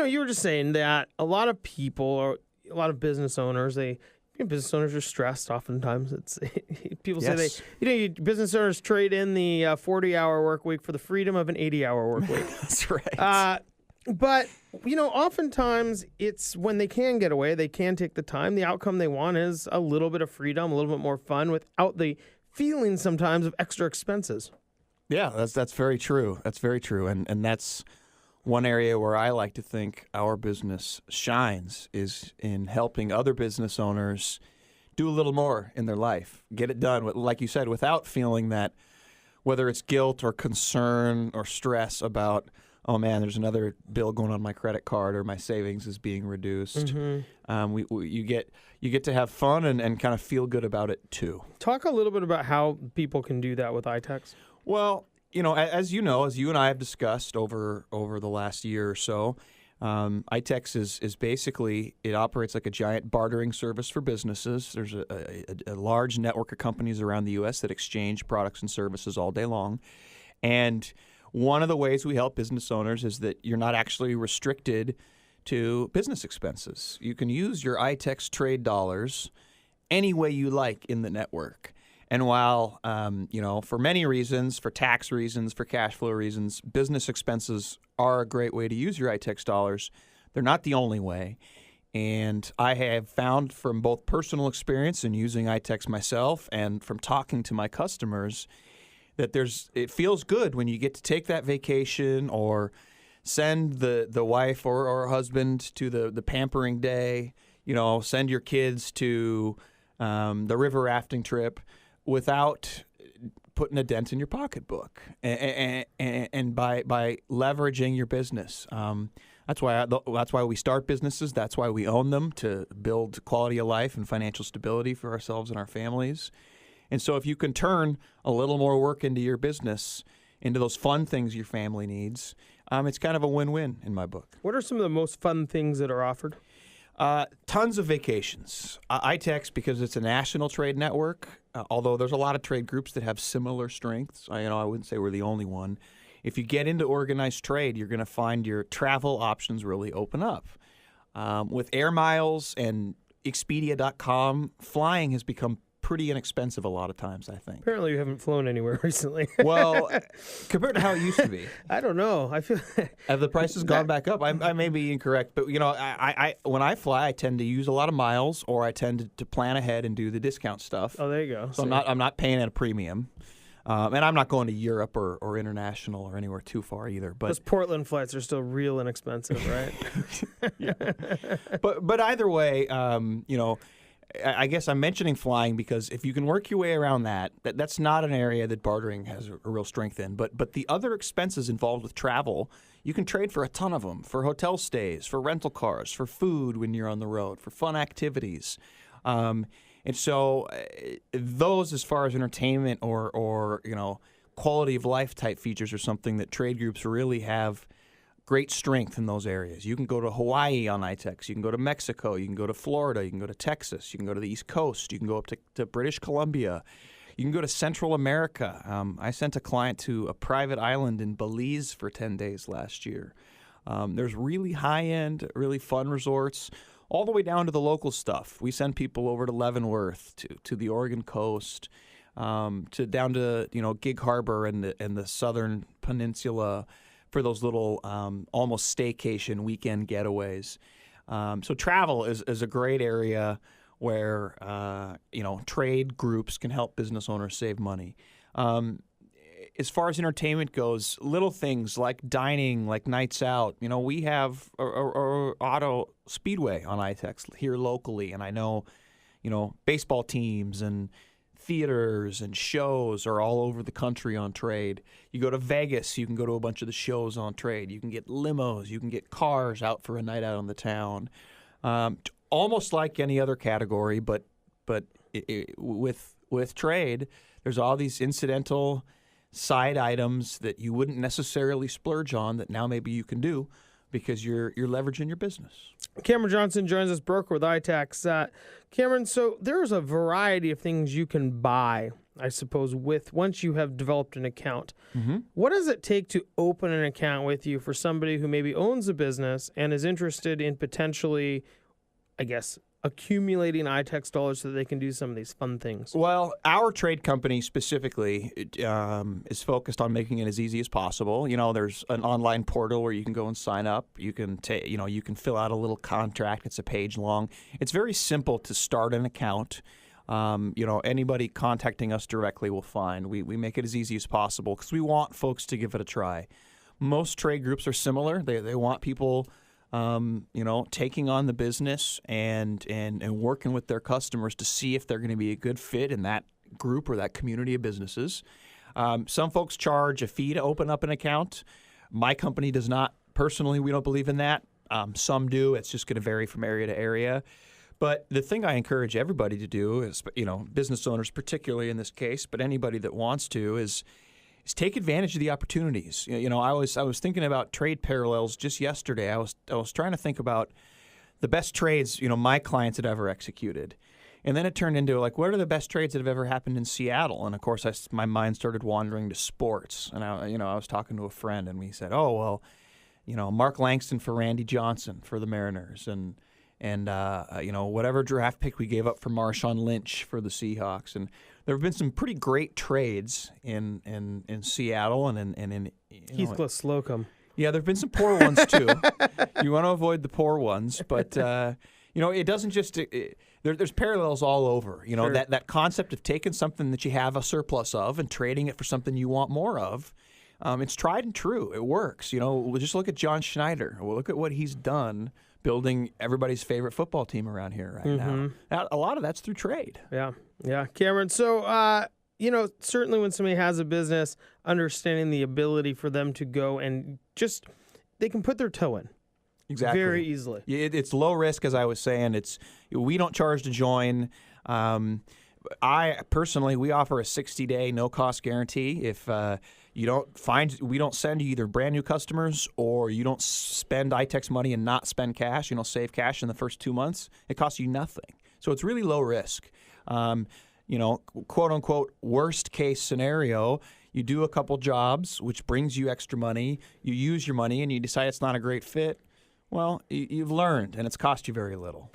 you were just saying that a lot of people or a lot of business owners, business owners are stressed. Oftentimes, it's people say business owners trade in the 40-hour work week for the freedom of an 80-hour work week. That's right. But oftentimes it's when they can get away, they can take the time. The outcome they want is a little bit of freedom, a little bit more fun, without the feeling sometimes of extra expenses. Yeah, that's very true. That's very true, and that's one area where I like to think our business shines is in helping other business owners do a little more in their life, get it done, like you said, without feeling that whether it's guilt or concern or stress about, oh man, there's another bill going on my credit card or my savings is being reduced. Mm-hmm. You get to have fun and kind of feel good about it too. Talk a little bit about how people can do that with Itex. Well, as you and I have discussed over the last year or so, Itex is basically, it operates like a giant bartering service for businesses. There's a large network of companies around the U.S. that exchange products and services all day long. And one of the ways we help business owners is that you're not actually restricted to business expenses. You can use your Itex trade dollars any way you like in the network. And while, for many reasons, for tax reasons, for cash flow reasons, business expenses are a great way to use your Itex dollars. They're not the only way. And I have found from both personal experience in using Itex myself and from talking to my customers that it feels good when you get to take that vacation or send the wife or husband to the pampering day, send your kids to the river rafting trip without putting a dent in your pocketbook and by leveraging your business. That's why we start businesses. That's why we own them, to build quality of life and financial stability for ourselves and our families. And so if you can turn a little more work into your business, into those fun things your family needs, it's kind of a win-win in my book. What are some of the most fun things that are offered? Tons of vacations. Itex, because it's a national trade network, although there's a lot of trade groups that have similar strengths. I wouldn't say we're the only one. If you get into organized trade, you're going to find your travel options really open up. With air miles and Expedia.com, flying has become pretty inexpensive a lot of times, I think. Apparently you haven't flown anywhere recently. Well, compared to how it used to be. I don't know. I feel have the prices gone back up? I may be incorrect, but I when I fly, I tend to use a lot of miles, or I tend to plan ahead and do the discount stuff. Oh, there you go. So I'm not paying at a premium. And I'm not going to Europe or international or anywhere too far either. But those Portland flights are still real inexpensive, right? Yeah. But either way, I guess I'm mentioning flying because if you can work your way around that's not an area that bartering has a real strength in. But the other expenses involved with travel, you can trade for a ton of them, for hotel stays, for rental cars, for food when you're on the road, for fun activities. And so those, as far as entertainment or quality of life type features, are something that trade groups really have great strength in those areas. You can go to Hawaii on Itex. You can go to Mexico. You can go to Florida. You can go to Texas. You can go to the East Coast. You can go up to British Columbia. You can go to Central America. I sent a client to a private island in Belize for 10 days last year. There's really high-end, really fun resorts, all the way down to the local stuff. We send people over to Leavenworth, to the Oregon coast, down to Gig Harbor and the southern peninsula, for those little almost staycation weekend getaways. So travel is a great area where trade groups can help business owners save money. As far as entertainment goes, little things like dining, like nights out. We have a auto speedway on Itex here locally, and I know baseball teams and theaters and shows are all over the country on trade. You go to Vegas, you can go to a bunch of the shows on trade. You can get limos, you can get cars out for a night out on the town. Almost like any other category, but with trade, there's all these incidental side items that you wouldn't necessarily splurge on that now maybe you can do because you're leveraging your business. Cameron Johnson joins us, broker with Itex. Cameron, so there's a variety of things you can buy I suppose, once you have developed an account. Mm-hmm. What does it take to open an account with you for somebody who maybe owns a business and is interested in potentially, I guess, accumulating Itex dollars so that they can do some of these fun things? Well, our trade company specifically is focused on making it as easy as possible. There's an online portal where you can go and sign up. You can you can fill out a little contract. It's a page long. It's very simple to start an account. Anybody contacting us directly will find. We make it as easy as possible because we want folks to give it a try. Most trade groups are similar. They want people taking on the business and working with their customers to see if they're going to be a good fit in that group or that community of businesses. Some folks charge a fee to open up an account. My company does not. Personally, we don't believe in that. Some do. It's just going to vary from area to area. But the thing I encourage everybody to do is, business owners particularly in this case, but anybody that wants to, is take advantage of the opportunities. I was thinking about trade parallels just yesterday. I was trying to think about the best trades my clients had ever executed, and then it turned into what are the best trades that have ever happened in Seattle? And of course, my mind started wandering to sports. And I was talking to a friend, and we said, oh well, Mark Langston for Randy Johnson for the Mariners, and whatever draft pick we gave up for Marshawn Lynch for the Seahawks. And there have been some pretty great trades in Seattle and in Heathcliff Slocum. Yeah, there have been some poor ones too. You want to avoid the poor ones, but it doesn't just. There's parallels all over. Sure. that concept of taking something that you have a surplus of and trading it for something you want more of. It's tried and true. It works. Just look at John Schneider. Well, look at what he's done building everybody's favorite football team around here now. A lot of that's through trade. Yeah, Cameron. So, certainly when somebody has a business, understanding the ability for them to go and they can put their toe in. Exactly. Very easily. It's low risk, as I was saying. We don't charge to join. We offer a 60-day no-cost guarantee. If we don't send you either brand new customers or you don't spend Itex money and not spend cash, save cash in the first 2 months, it costs you nothing. So it's really low risk. Quote unquote, worst case scenario, you do a couple jobs, which brings you extra money. You use your money and you decide it's not a great fit. Well, you've learned, and it's cost you very little.